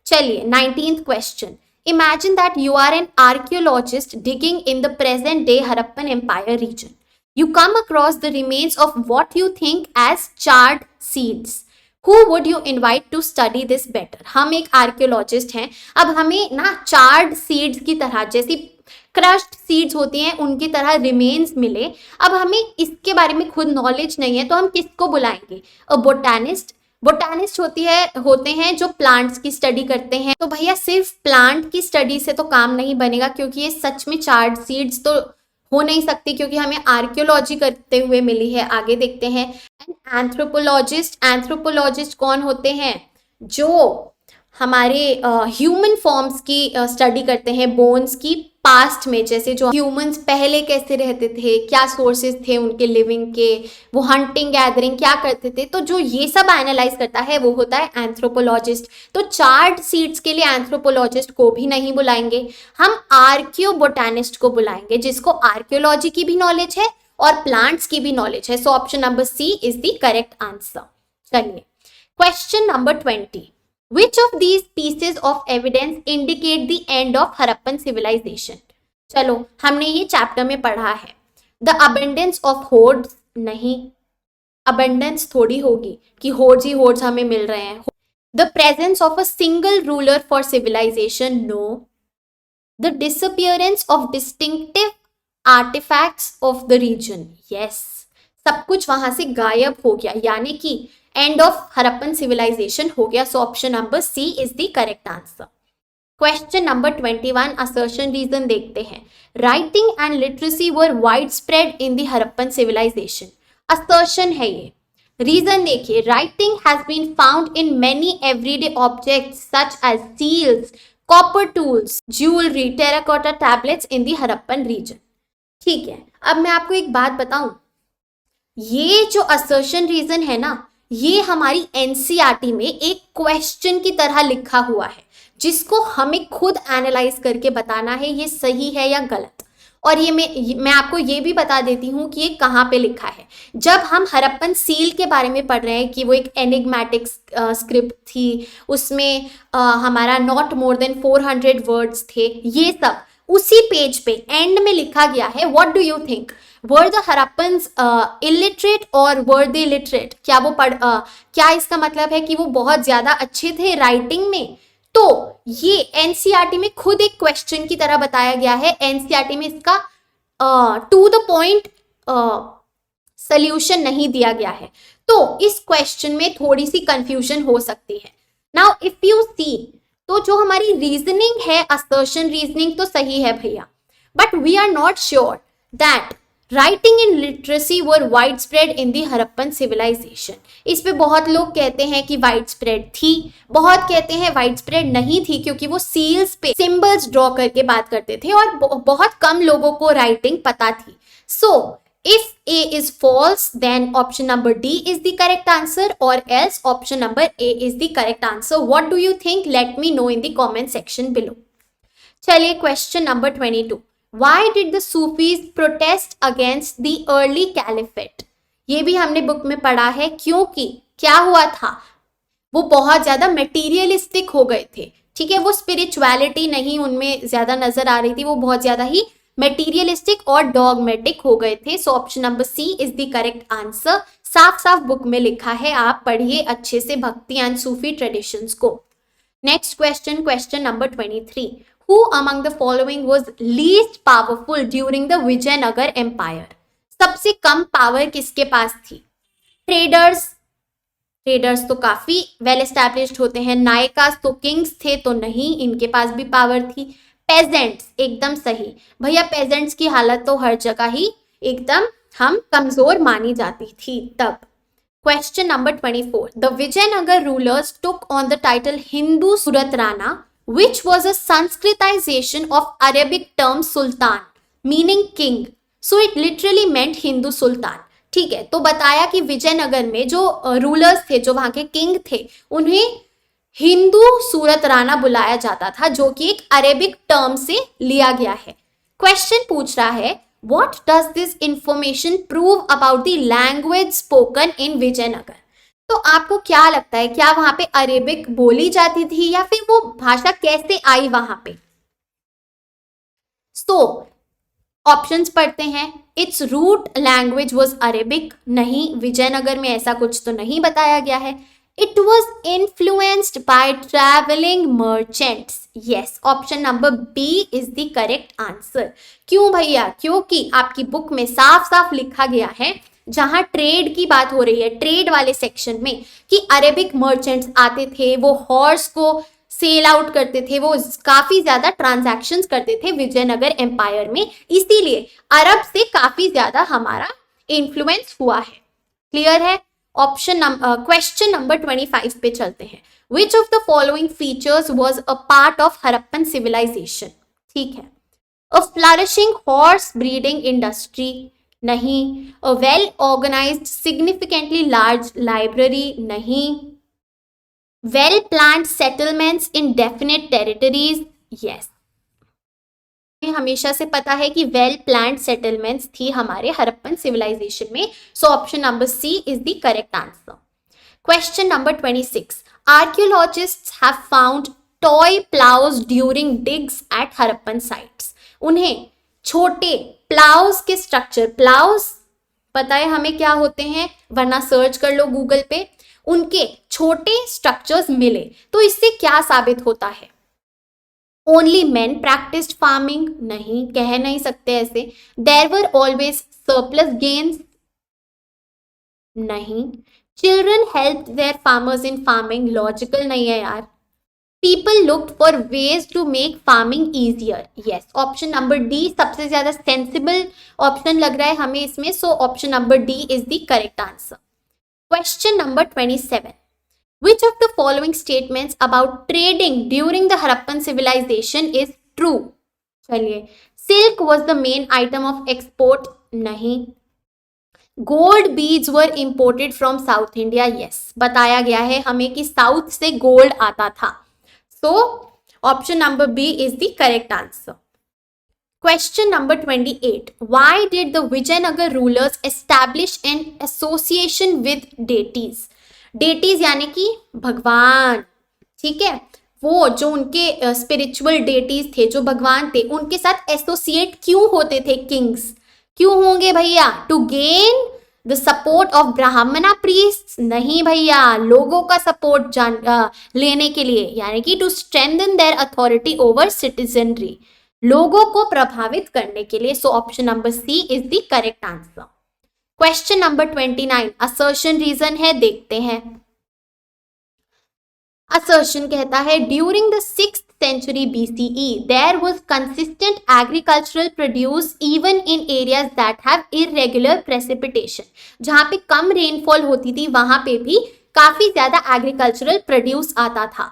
चलिए 19th question. Imagine that you are an archaeologist digging in the present day Harappan Empire region. You come across the remains of what you think as charred seeds. Who would you invite to study this better? हम एक archaeologist हैं. अब हमें ना chard seeds की तरह, जैसी crushed seeds होती हैं उनकी तरह रिमेन्स मिले. अब हमें इसके बारे में खुद नॉलेज नहीं है, तो हम किसको बुलाएंगे? अ बोटानिस्ट. बोटानिस्ट होते हैं जो प्लांट्स की स्टडी करते हैं. तो भैया सिर्फ प्लांट की स्टडी से तो काम नहीं बनेगा, क्योंकि ये सच में चार्ड सीड्स तो हो नहीं सकती, क्योंकि हमें आर्कियोलॉजी करते हुए मिली है. आगे देखते हैं. एंथ्रोपोलॉजिस्ट. एंथ्रोपोलॉजिस्ट कौन होते हैं? जो हमारे ह्यूमन फॉर्म्स की स्टडी करते हैं, बोन्स की पास्ट में, जैसे जो ह्यूमंस पहले कैसे रहते थे, क्या सोर्सेज थे उनके लिविंग के, वो हंटिंग गैदरिंग क्या करते थे. तो जो ये सब एनालाइज करता है वो होता है एंथ्रोपोलॉजिस्ट. तो चार्ड सीड्स के लिए एंथ्रोपोलॉजिस्ट को भी नहीं बुलाएंगे, हम आर्कियो बोटानिस्ट को बुलाएंगे, जिसको आर्कियोलॉजी की भी नॉलेज है और प्लांट्स की भी नॉलेज है. So option number C is the correct answer. चलिए question number 20. Which of these pieces of evidence indicate the end of Harappan civilization? चलो हमने ये चैप्टर में पढ़ा है. The abundance of hordes. नहीं, abundance थोड़ी होगी कि hordes ही hordes हमें मिल रहे हैं. The presence of a single ruler for civilization. No. The disappearance of distinctive artifacts of the region. Yes. सब कुछ वहां से गायब हो गया, यानी कि एंड ऑफ हरप्पन सिविलाइजेशन हो गया. So option number C is the correct answer. Question number 21. Assertion reason देखते हैं. Writing and literacy were wide spread in the Harappan civilisation. Assertion है ये. रीजन देखिए. Writing has been found in many everyday objects such as seals, copper tools, jewellery, terracotta tablets in the Harappan region. ठीक है. अब मैं आपको एक बात बताऊं, ये जो असर्शन रीजन है ना, ये हमारी एनसीईआरटी में एक क्वेश्चन की तरह लिखा हुआ है, जिसको हमें खुद एनालाइज करके बताना है ये सही है या गलत. और ये मैं आपको ये भी बता देती हूँ कि ये कहाँ पे लिखा है. जब हम हरप्पन सील के बारे में पढ़ रहे हैं कि वो एक एनिग्मेटिक स्क्रिप्ट थी, उसमें हमारा नॉट मोर देन 400 वर्ड्स थे, ये सब उसी पेज पे एंड में लिखा गया है. What do you think? Were the Harappans illiterate और वर दे लिटरेट? क्या वो क्या इसका मतलब है कि वो बहुत ज्यादा अच्छे थे राइटिंग में? तो ये एनसीईआरटी में खुद एक क्वेश्चन की तरह बताया गया है. एनसीईआरटी में इसका टू द पॉइंट सल्यूशन नहीं दिया गया है, तो इस क्वेश्चन में थोड़ी सी कंफ्यूजन हो सकती है. नाउ इफ यू सी, तो जो हमारी रीजनिंग है, असर्शन रीजनिंग तो सही है भैया, but we are not sure that writing in literacy were wide spread in the Harappan civilisation. इस पे बहुत लोग कहते हैं कि वाइड स्प्रेड थी, बहुत कहते हैं वाइड स्प्रेड नहीं थी, क्योंकि वो सील्स पे सिंबल्स ड्रॉ करके बात करते थे और बहुत कम लोगों को राइटिंग पता थी। सो if A is false, then option number D is the correct answer, or else option number A is the correct answer. What do you think? Let me know in the comment section below. चलिए question number 22. Why did the Sufis protest against the early caliphate? ये भी हमने book में पढ़ा है, क्योंकि क्या हुआ था, वो बहुत ज्यादा मटेरियलिस्टिक हो गए थे। ठीक है, वो स्पिरिचुअलिटी नहीं उनमें ज्यादा नजर आ रही थी, वो बहुत ज्यादा ही मटेरियलिस्टिक और डॉगमेटिक हो गए थे। So option number C is the correct answer. साफ साफ बुक में लिखा है, आप पढ़िए अच्छे से भक्ति एंड सूफी ट्रेडिशंस को। Next question, question number 23. Who among the following was least powerful during the Vijayanagara empire? सबसे कम पावर किसके पास थी? ट्रेडर्स, ट्रेडर्स तो काफी वेल एस्टैब्लिश्ड होते हैं। नायकास तो किंग्स थे तो नहीं, इनके पास भी पावर थी। पेजेंट्स, एकदम सही भैया, पेजेंट्स की हालत तो हर जगह ही एकदम हम कमजोर मानी जाती थी तब। Question number 24. The Vijayanagara rulers took on the title Hindu Suratrana which was a Sanskritization of Arabic term sultan meaning king, so it literally meant Hindu sultan. ठीक है, तो बताया कि विजयनगर में जो रूलर्स थे, जो वहां के किंग थे, उन्हें हिंदू सूरत राणा बुलाया जाता था, जो कि एक अरेबिक टर्म से लिया गया है। क्वेश्चन पूछ रहा है, what does this information prove about the language spoken in Vijayanagar? तो आपको क्या लगता है, क्या वहां पे अरेबिक बोली जाती थी या फिर वो भाषा कैसे आई वहां पे? सो ऑप्शंस पढ़ते हैं। Its root language was Arabic, नहीं, विजयनगर में ऐसा कुछ तो नहीं बताया गया है। It was influenced by travelling merchants, yes, option number B is the correct answer. क्यों भैया? क्योंकि आपकी बुक में साफ साफ लिखा गया है, जहां ट्रेड की बात हो रही है, ट्रेड वाले सेक्शन में, कि अरेबिक मर्चेंट्स आते थे, वो हॉर्स को सेल आउट करते थे, वो काफी ज्यादा ट्रांजैक्शंस करते थे विजयनगर एम्पायर में, इसीलिए अरब से काफी ज्यादा हमारा इन्फ्लुएंस हुआ है। क्लियर है? ऑप्शन क्वेश्चन नंबर 25 पे चलते हैं। Which of the following features was a part of Harappan civilisation? ठीक है, a flourishing horse breeding industry, नहीं। A well organised significantly large library, नहीं। Well planned settlements in definite territories, yes. हमेशा से पता है कि वेल प्लान्ड सेटलमेंट्स थी हमारे हड़प्पन सिविलाइजेशन में। So option number C is the correct answer. Question number 26. Archaeologists have found toy ploughs during digs at Harappan sites. उन्हें छोटे प्लाउज के स्ट्रक्चर, प्लाउज पता है हमें क्या होते हैं, वरना सर्च कर लो गूगल पे, उनके छोटे स्ट्रक्चर्स मिले। तो इससे क्या साबित होता है? ओनली मेन प्रैक्टिस्ड फार्मिंग, नहीं, कह नहीं सकते ऐसे। There were always surplus grains, नहीं। Children help their farmers in farming, logical नहीं है यार। People looked for ways to make farming easier. Yes, option number D सबसे ज्यादा sensible option लग रहा है हमें इसमें, so option number D is the correct answer. Question number 27. Which of the following statements about trading during the Harappan civilization is true? चलिए, silk was the main item of export, नहीं। Gold beads were imported from south India, yes, बताया गया है हमें कि south से gold आता था। So, option number B is the correct answer. Question number 28. Why did the Vijayanagar rulers establish an association with deities? Deities यानी कि भगवान, ठीक है, वो जो उनके स्पिरिचुअल डेटीज थे, जो भगवान थे, उनके साथ एसोसिएट क्यों होते थे किंग्स? क्यों होंगे भैया? To gain the support of Brahmana priests, नहीं भैया, लोगों का सपोर्ट लेने के लिए, यानी कि to strengthen their authority over citizenry, लोगों को प्रभावित करने के लिए। So option number C is the correct answer. Question number 29. Assertion reason है, देखते हैं। असर्शन कहता है during the 6th century BCE, there was consistent agricultural produce even in areas that have irregular precipitation. जहाँ पे कम रेनफॉल होती थी वहां पे भी काफी ज्यादा एग्रीकल्चरल प्रोड्यूस आता था.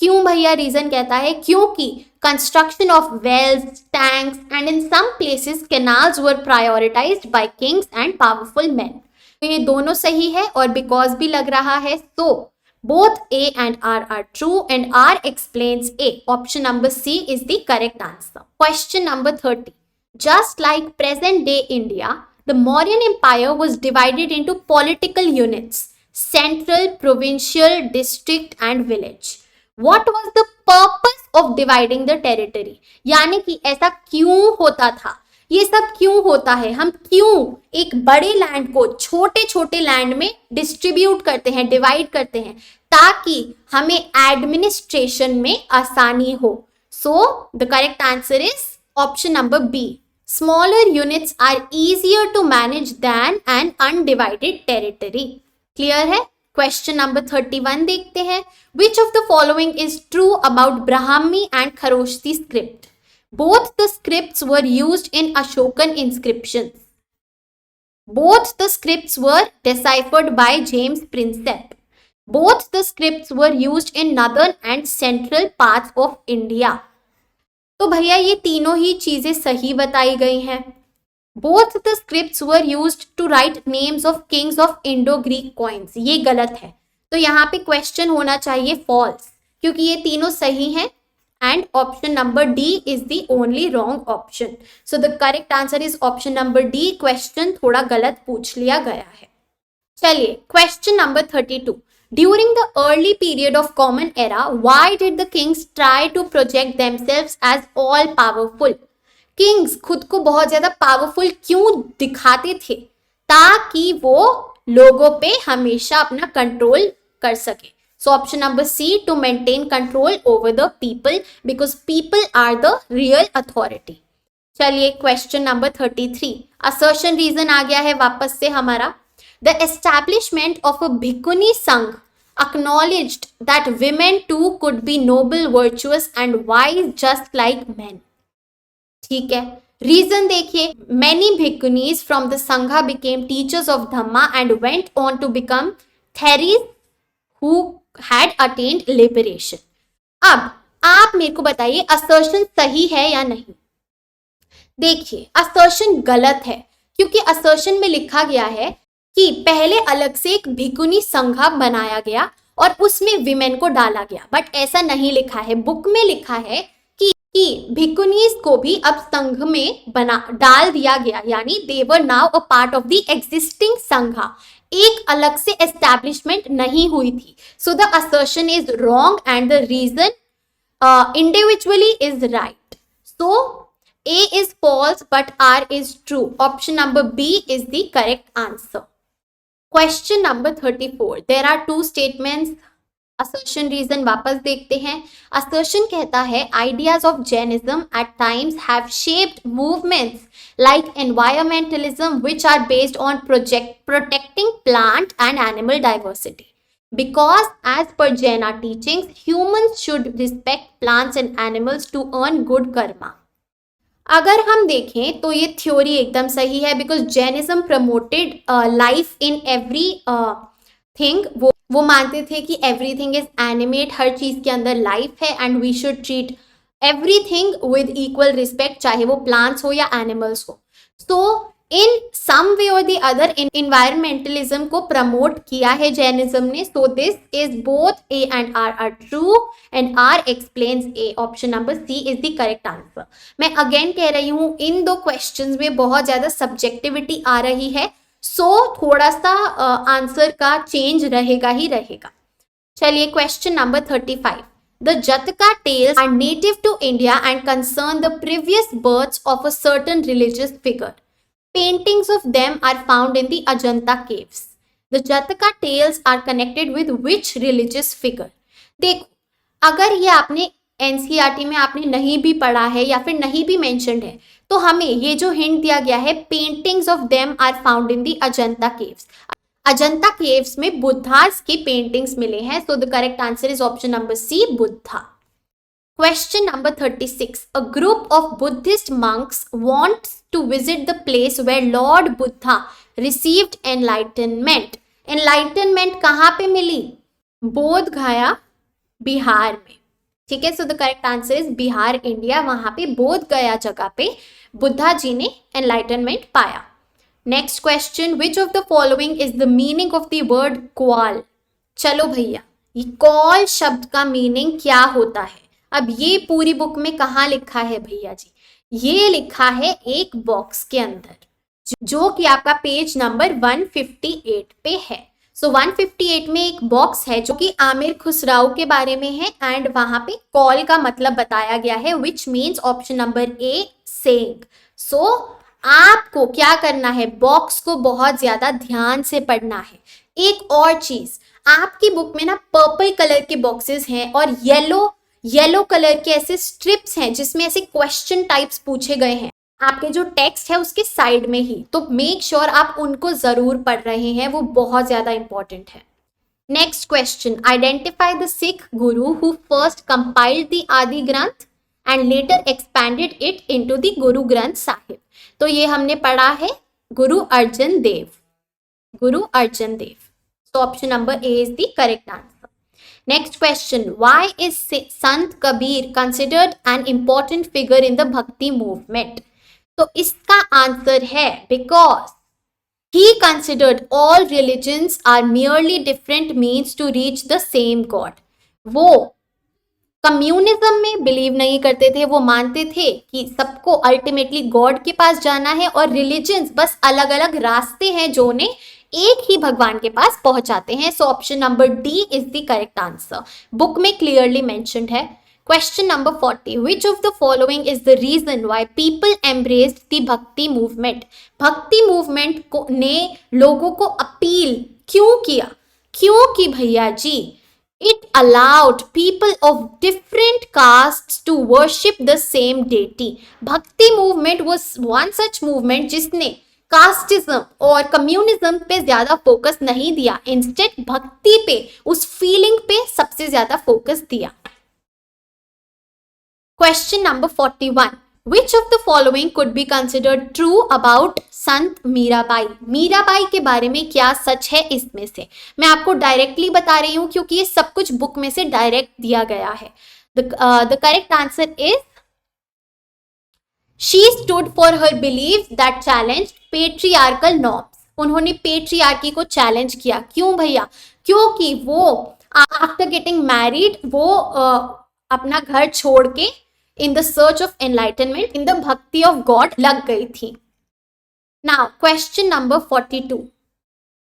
क्यों भैया? रीजन कहता है क्योंकि construction of wells, tanks and in some places canals were prioritized by kings and powerful men. तो ये दोनों सही है और बिकॉज भी लग रहा है. सो both A and R are true and R explains A. Option number C is the correct answer. Question number 30. Just like present day India, the Mauryan Empire was divided into political units: central, provincial, district and village. What was the purpose of dividing the territory? यानी कि ऐसा क्यों होता था? ये सब क्यों होता है? हम क्यों एक बड़े लैंड को छोटे छोटे लैंड में डिस्ट्रीब्यूट करते हैं, डिवाइड करते हैं, ताकि हमें एडमिनिस्ट्रेशन में आसानी हो. So the correct answer is option number B. Smaller units are easier to manage than an undivided territory. Clear है? क्वेश्चन नंबर 31 देखते हैं. Which of the following is true about Brahmi and Kharoshti script? Both the scripts were used in Ashokan inscriptions. Both the scripts were deciphered by James Prinsep. Both the scripts were used in northern and central parts of India. तो भैया ये तीनों ही चीजें सही बताई गई हैं. Both the scripts were used to write names of kings of Indo-Greek coins. ये गलत है. तो यहाँ पे क्वेश्चन होना चाहिए false, क्योंकि ये तीनों सही हैं. And option number D is the only wrong option. So the correct answer is option number D. Question थोड़ा गलत पूछ लिया गया है. चलिए question number 32. During the early period of Common Era, why did the kings try to project themselves as all powerful? Kings खुद को बहुत ज्यादा powerful क्यों दिखाते थे? ताकि वो लोगों पे हमेशा अपना कंट्रोल कर सके. So option number C, to maintain control over the people, because people are the real authority. चलिए question number 33. Assertion reason आ गया है वापस से हमारा. The establishment of a Bhikkhuni Sangh acknowledged that women too could be noble, virtuous and wise just like men. ठीक है. Reason देखिए. Many Bhikkhunis from the Sangha became teachers of Dhamma and went on to become theris who had attained liberation. अब आप मेरे को बताइए assertion सही है या नहीं. देखिए असर्शन गलत है, क्योंकि असर्शन में लिखा गया है कि पहले अलग से एक भिक्खुनी संघा बनाया गया और उसमें विमेन को डाला गया, बट ऐसा नहीं लिखा है. बुक में लिखा है कि भिक्खुनीज को भी अब संघ में डाल दिया गया, यानी they were now a part of the existing Sangha. एक अलग से एस्टैब्लिशमेंट नहीं हुई थी. So the assertion is wrong and the reason individually is right. So A is false but R is true. Option number B is the correct answer. Question number 34. There are two statements. Assertion reason वापस देखते हैं. Assertion कहता है ideas of Jainism at times have shaped movements like environmentalism which are based on protecting plant and animal diversity. Because as per Jaina teachings, humans should respect plants and animals to earn good karma. अगर हम देखें तो ये theory एकदम सही है, because Jainism promoted life in every thing. वो मानते थे कि एवरीथिंग इज एनिमेट, हर चीज के अंदर लाइफ है and we should treat everything with equal respect, चाहे वो प्लांट्स हो या एनिमल्स हो. सो इन सम वे और द अदर इन्वायरमेंटलिज्म को प्रमोट किया है जैनिज्म ने. So this is both A and R are true and R explains A. Option number C is the correct answer. मैं अगेन कह रही हूँ इन दो क्वेश्चंस में बहुत ज्यादा सब्जेक्टिविटी आ रही है, सो थोड़ा सा आंसर का चेंज रहेगा ही रहेगा. चलिए question number 35. The Jataka tales are native to India and concern the previous births of a certain religious figure. Paintings of them are found in the Ajanta caves. The Jataka tales are connected with which religious figure? देखो, अगर ये आपने NCERT में आपने नहीं भी पढ़ा है या फिर नहीं भी मेंशन्ड है, तो हमें ये जो हिंट दिया गया है paintings of them are found in the Ajanta caves. Ajanta caves में बुद्धास की पेंटिंग्स मिले हैं. So the correct answer is option number C, Buddha. Question number 36. A group of Buddhist monks wants to visit the place where Lord Buddha received enlightenment. Enlightenment कहाँ पे मिली? बोध गया, बिहार में. ठीक है, सो the correct answer is Bihar, India. वहां पे बोध गया जगह पे बुद्धा जी ने एनलाइटनमेंट पाया. Next question. Which of the following is the meaning of the word qaul? चलो भैया, ये कॉल शब्द का मीनिंग क्या होता है? अब ये पूरी बुक में कहाँ लिखा है भैया जी? ये लिखा है एक बॉक्स के अंदर, जो कि आपका पेज नंबर 158 पे है. सो 158 में एक बॉक्स है जो कि आमिर खुसराओ के बारे में है एंड वहां पे कॉल का मतलब बताया गया है, which means option number A saying. So आपको क्या करना है? बॉक्स को बहुत ज्यादा ध्यान से पढ़ना है. एक और चीज, आपकी बुक में ना पर्पल कलर के बॉक्सेस हैं और येलो कलर के ऐसे स्ट्रिप्स हैं जिसमें ऐसे क्वेश्चन टाइप्स पूछे गए हैं आपके जो टेक्स्ट है उसके साइड में ही. तो मेक श्योर आप उनको जरूर पढ़ रहे हैं, वो बहुत ज्यादा इंपॉर्टेंट है. Next question. Identify the Sikh Guru who first compiled the आदि ग्रंथ and later expanded it into the Guru Granth Sahib. तो ये हमने पढ़ा है Guru Arjan Dev. Guru Arjan Dev. So option number A is the correct answer. Next question. Why is Sant Kabir considered an important figure in the Bhakti movement? तो इसका answer है because he considered all religions are merely different means to reach the same God. वो communism में believe नहीं करते थे, वो मानते थे कि सबको अल्टीमेटली गॉड के पास जाना है और रिलीजन्स बस अलग अलग रास्ते हैं जो उन्हें एक ही भगवान के पास पहुंचाते हैं. So option number D is the correct answer. Book में क्लियरली मेंशन्ड है. Question number 40. Which of the following is the reason why people embraced the bhakti movement? Bhakti movement को ने लोगों को अपील क्यों किया? क्योंकि भैया जी it allowed people of different castes to worship the same deity. Bhakti movement was one such movement जिसने कास्टिज्म और कम्युनिज्म पे ज्यादा फोकस नहीं दिया, इंस्टेड भक्ति पे, उस फीलिंग पे सबसे ज्यादा फोकस दिया. Question number 41. Which of the following could be considered true about संत मीराबाई? मीराबाई के बारे में क्या सच है इसमें से? मैं आपको डायरेक्टली बता रही हूं क्योंकि ये सब कुछ बुक में से डायरेक्ट दिया गया है. The correct answer is she stood for her beliefs that challenged patriarchal norms. उन्होंने पेट्रियार्की को चैलेंज किया. क्यों भैया? क्योंकि वो आफ्टर गेटिंग मैरिड वो अपना घर छोड़ के in the search of enlightenment in the bhakti of God लग गई थी. Now question number 42.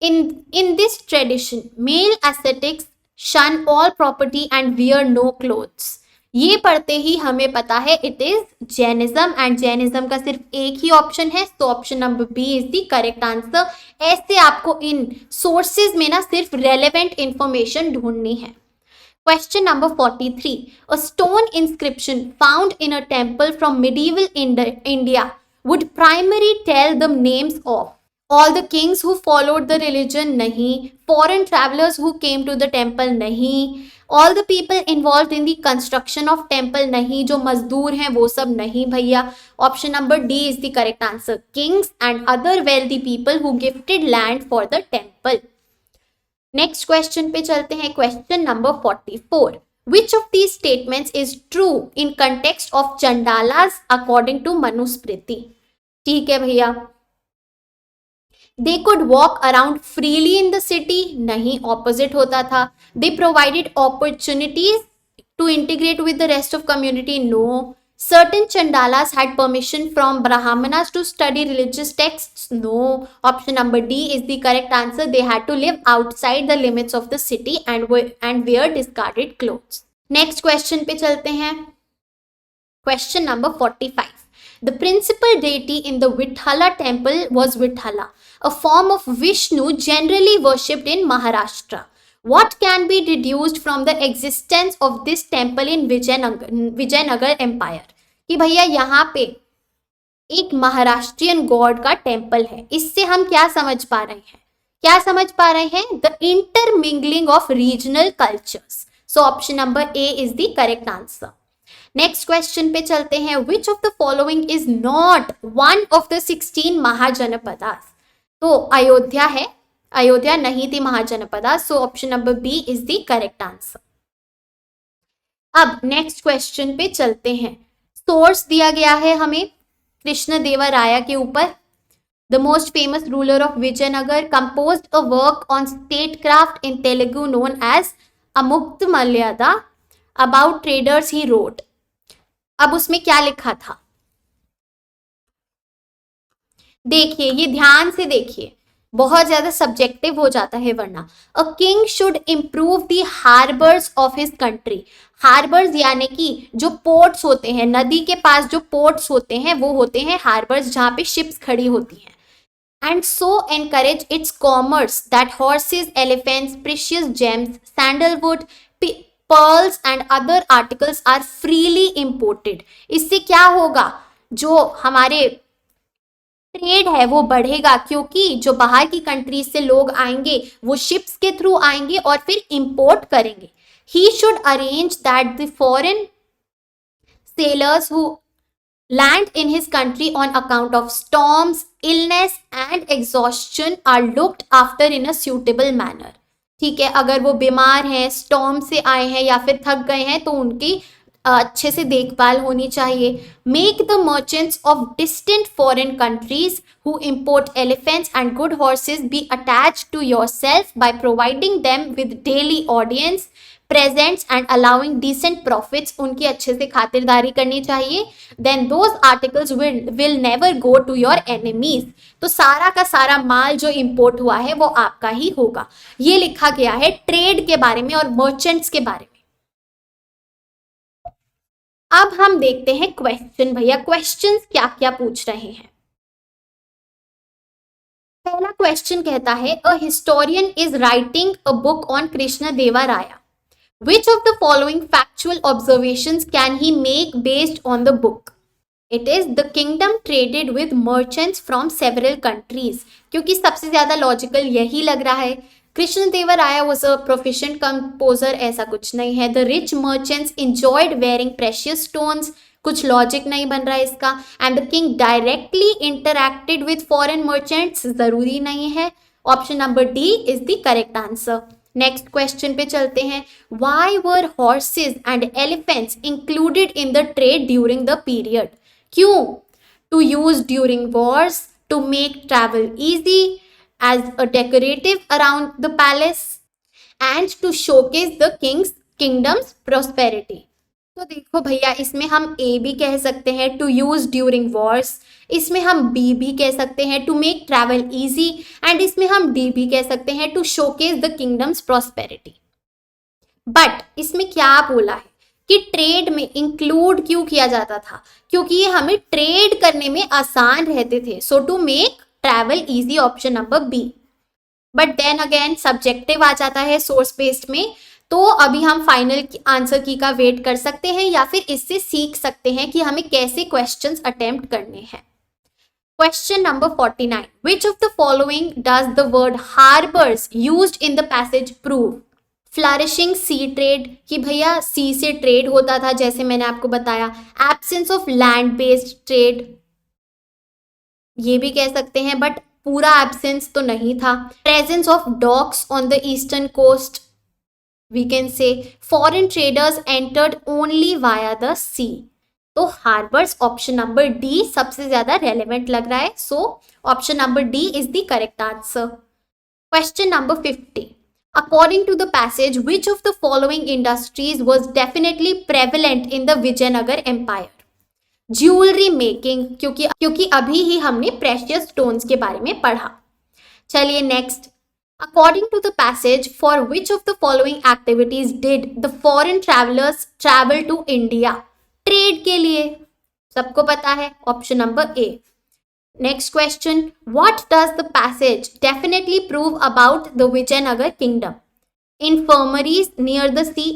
In this tradition, male ascetics shun all property and wear no clothes. ये पढ़ते ही हमें पता है it is Jainism and Jainism का सिर्फ एक ही ऑप्शन है. तो option number B is the correct answer. ऐसे आपको इन सोर्सेज में ना सिर्फ रेलेवेंट इंफॉर्मेशन ढूंढनी है. Question number 43. A stone inscription found in a temple from medieval India would primarily tell the names of all the kings who followed the religion? नहीं. Foreign travelers who came to the temple? नहीं. All the people involved in the construction of temple? नहीं. जो मजदूर हैं वो सब? नहीं भैया. Option number D is the correct answer. Kings and other wealthy people who gifted land for the temple. Next question पे चलते हैं. Question number 44. Which of these statements is true in context of Chandalas according to Manusmriti? ठीक है भैया. They could walk around freely in the city? नहीं, opposite होता था. They provided opportunities to integrate with the rest of community? No. Certain Chandalas had permission from Brahmanas to study religious texts? No. Option number D is the correct answer. They had to live outside the limits of the city and wear discarded clothes. Next question पे चलते हैं. Question number 45. The principal deity in the Vithala temple was Vithala, a form of Vishnu generally worshipped in Maharashtra. What can be deduced from the existence of this temple in Vijayanagar Empire? कि भैया यहाँ पे एक Maharashtrian God का temple है. इससे हम क्या समझ पा रहे हैं? क्या समझ पा रहे हैं? The intermingling of regional cultures. So option number A is the correct answer. Next question पे चलते हैं, which of the following is not one of the 16 Mahajanapadas? तो अयोध्या है, अयोध्या नहीं थी Mahajanapada, so option number B is the correct answer. अब next question पे चलते हैं, सोर्स दिया गया है हमें कृष्णदेवराया के ऊपर। The most famous ruler of Vijayanagar composed a work on statecraft in Telugu known as Amukta about traders he wrote. अब उसमें क्या लिखा था? देखिए, ये ध्यान से देखिए, बहुत ज्यादा सब्जेक्टिव हो जाता है वरना। A king should improve the harbours of his country. Harbours यानी कि जो पोर्ट्स होते हैं, नदी के पास जो पोर्ट्स होते हैं वो होते हैं हार्बर्स, जहां पे शिप्स खड़ी होती हैं। And so encourage its commerce that horses, elephants, precious gems, sandalwood, pearls and other articles are freely imported. इससे क्या होगा, जो हमारे ट्रेड है वो बढ़ेगा, क्योंकि जो बाहर की कंट्रीज से लोग आएंगे वो शिप्स के थ्रू आएंगे और फिर इंपोर्ट करेंगे। He should arrange that the foreign sailors who land in his country on account of storms, illness and exhaustion are looked after in a suitable manner. ठीक है, अगर वो बीमार हैं, स्टॉर्म से आए हैं या फिर थक गए हैं तो उनकी अच्छे से देखभाल होनी चाहिए। Make the merchants of distant foreign countries who import elephants and good horses be attached to yourself by providing them with daily audience, presents and allowing decent profits. उनकी अच्छे से खातिरदारी करनी चाहिए। Then those articles will never go to your enemies. तो सारा का सारा माल जो इंपोर्ट हुआ है वो आपका ही होगा। ये लिखा गया है ट्रेड के बारे में और मर्चेंट्स के बारे में। अब हम देखते हैं क्वेश्चन, भैया क्वेश्चंस क्या क्या पूछ रहे हैं। पहला क्वेश्चन कहता है, a historian is writing a book on Krishnadevaraya. Which of the following factual observations can he make based on the book? It is the kingdom traded with merchants from several countries. क्योंकि सबसे ज्यादा logical यही लग रहा है। Krishnadevaraya was a proficient composer, ऐसा कुछ नहीं है। The rich merchants enjoyed wearing precious stones, कुछ लॉजिक नहीं बन रहा है इसका। And the king directly interacted with foreign merchants, जरूरी नहीं है। Option number D is the correct answer. Next question पे चलते हैं, why were horses and elephants included in the trade during the period? क्यों? To use during wars, to make travel easy, as a decorative around the palace and to showcase the kingdom's prosperity. तो देखो भैया, इसमें हम ए भी कह सकते हैं, टू यूज ड्यूरिंग वॉर्स, इसमें हम बी भी कह सकते हैं, to make travel easy, and इसमें हम डी भी कह सकते हैं, to showcase the kingdom's prosperity. But इसमें क्या बोला है कि ट्रेड में इंक्लूड क्यों किया जाता था? क्योंकि ये हमें ट्रेड करने में आसान रहते थे। So to make travel easy, option number B. But then again subjective आ जाता है सोर्स बेस्ड में, तो अभी हम फाइनल आंसर की का वेट कर सकते हैं या फिर इससे सीख सकते हैं कि हमें कैसे क्वेश्चंस अटेम्प्ट करने हैं। Question number 49, which of the following does the word harbours used in the passage prove? Flourishing sea trade, कि भैया सी से ट्रेड होता था जैसे मैंने आपको बताया। Absence of land based trade, ये भी कह सकते हैं बट पूरा एब्सेंस तो नहीं था। Presence of docks on the eastern coast, we can say foreign traders entered only via the sea. तो हार्बर्स ऑप्शन नंबर डी सबसे ज्यादा रेलेवेंट लग रहा है। So option number D is the correct answer. Question number 50, according to the passage which of the following industries was definitely prevalent in the Vijayanagar empire? Jewellery making, क्योंकि अभी ही हमने precious stones के बारे में पढ़ा। चलिए next, according to the passage, for which of the following activities did the foreign travelers travel to India? Trade के लिए, सबको पता है, option number A. Next question, what does the passage definitely prove about the Vijayanagar kingdom? Infirmaries near the sea,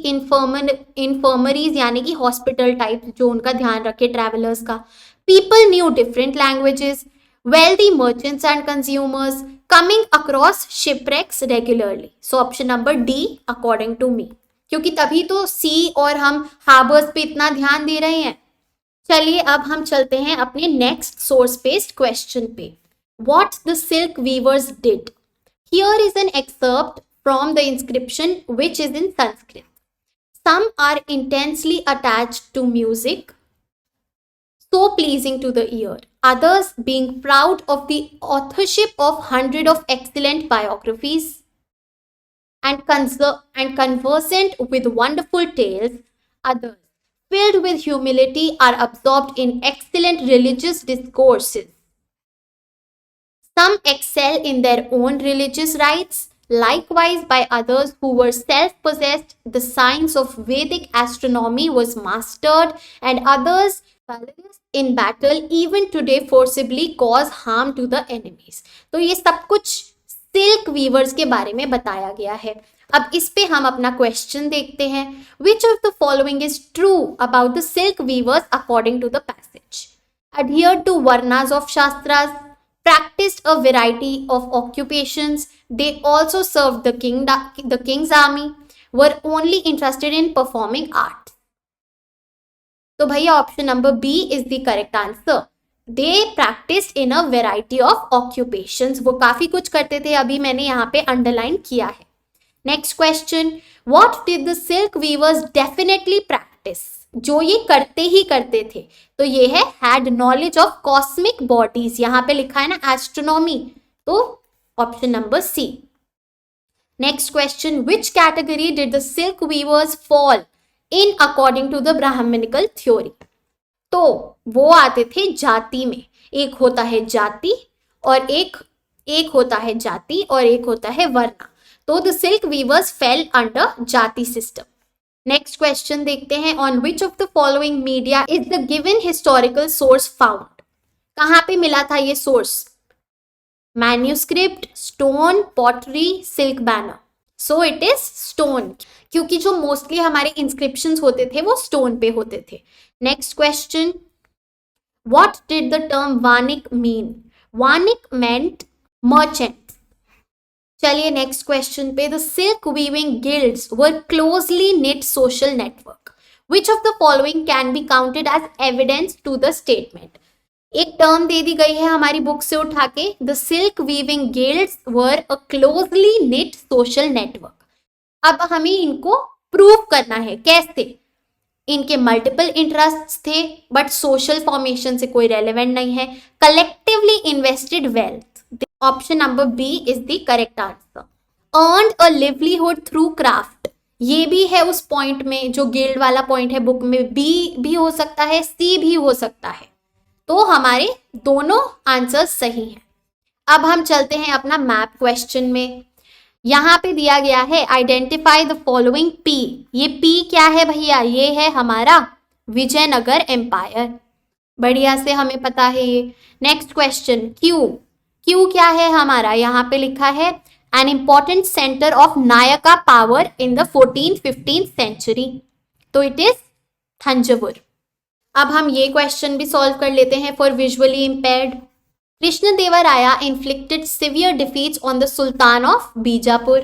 infirmaries यानी कि hospital type जो उनका ध्यान रखे ट्रैवलर्स का। People knew different languages, wealthy merchants and consumers, coming across shipwrecks regularly. So option number D according to me. क्योंकि तभी तो सी और हम हार्बर्स पे इतना ध्यान दे रहे हैं। चलिए अब हम चलते हैं अपने नेक्स्ट सोर्स बेस्ड क्वेश्चन पे। What the silk weavers did. Here is an excerpt from the inscription which is in Sanskrit. Some are intensely attached to music, so pleasing to the ear. Others being proud of the authorship of hundreds of excellent biographies and conversant with wonderful tales. Others, filled with humility, are absorbed in excellent religious discourses. Some excel in their own religious rites. Likewise, by others who were self-possessed, the science of Vedic astronomy was mastered, and others, valorous in battle, even today forcibly cause harm to the enemies. तो ये सब कुछ silk viewers के बारे में बताया गया है। अब इस पे हम अपना क्वेश्चन देखते हैं। Which of the following is true about the silk weavers according to the passage? Adhered to varnas of shastras, practiced a variety of occupations. They also served the king's army, were only interested in performing art. तो भैया option number B is the correct answer. They practised in a variety of occupations, वो काफी कुछ करते थे, अभी मैंने यहाँ पे अंडरलाइन किया है। Next question, what did the silk weavers definitely practice? जो ये करते ही करते थे, तो ये है had knowledge of cosmic bodies, यहाँ पे लिखा है ना एस्ट्रोनॉमी, तो option number C. Next question, which category did the silk weavers fall in according to the Brahmanical theory? तो वो आते थे जाति में, एक होता है जाति और एक होता है जाति और एक होता है वर्णा, तो the silk weavers fell under jati system. Next question देखते हैं, on which of the following media is the given historical source found? कहाँ पे मिला था ये source? Manuscript, stone, pottery, silk banner. So it is stone, क्योंकि जो मोस्टली हमारे इंस्क्रिप्शंस होते थे वो स्टोन पे होते थे। Next question, what did the term Vanik mean? Vanik meant merchant. चलिए नेक्स्ट क्वेश्चन पे, the silk weaving guilds were closely knit social network. Which of the following can be counted as evidence to the statement? एक term दे दी गई है हमारी book से उठा के, the silk weaving guilds were a closely knit social network. अब हमें इनको प्रूव करना है, कैसे? इनके मल्टीपल इंटरेस्ट थे बट सोशल फॉर्मेशन से कोई रेलेवेंट नहीं है। Collectively invested wealth, option number B is the correct answer. Earned a livelihood through craft, ये भी है उस पॉइंट में जो गिल्ड वाला पॉइंट है बुक में, बी भी हो सकता है, सी भी हो सकता है, तो हमारे दोनों आंसर्स सही हैं। अब हम चलते हैं अपना मैप क्वेश्चन में। यहाँ पे दिया गया है आइडेंटिफाई द फॉलोइंग पी। ये पी क्या है भैया? ये है हमारा विजयनगर एम्पायर, बढ़िया से हमें पता है ये। Next question, Q. क्यू क्या है हमारा? यहाँ पे लिखा है an important centre of Nayaka power in the 14th-15th century, तो इट इज थंजावुर। अब हम ये क्वेश्चन भी सॉल्व कर लेते हैं for visually impaired. Krishnadevaraja inflicted severe defeats on the Sultan of Bijapur.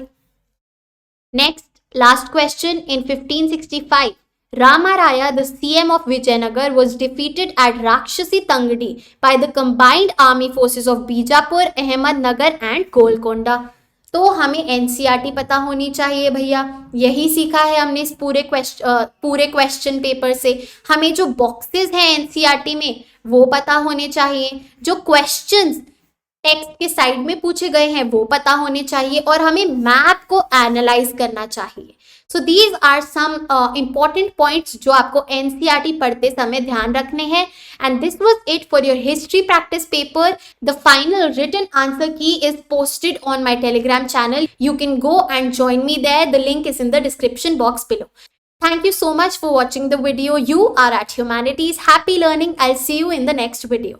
Next, last question, in 1565, Rama Raya, the CM of Vijayanagar, was defeated at Rakshasi Tangadi by the combined army forces of Bijapur, Ahmednagar and Golconda. तो हमें NCERT पता होनी चाहिए भैया, यही सीखा है हमने इस पूरे क्वेश्चन पेपर से। हमें जो बॉक्सेस हैं एनसीईआरटी में वो पता होने चाहिए, जो क्वेश्चंस टेक्स्ट के साइड में पूछे गए हैं वो पता होने चाहिए, और हमें मैप को एनालाइज करना चाहिए। So these are some important points जो आपको एनसीईआरटी पढ़ते समय ध्यान रखने हैं। And this was it for your history practice paper. The final written answer key is posted on my Telegram channel. You can go and join me there. The link is in the description box below. Thank you so much for watching the video. You are at Humanities. Happy learning. I'll see you in the next video.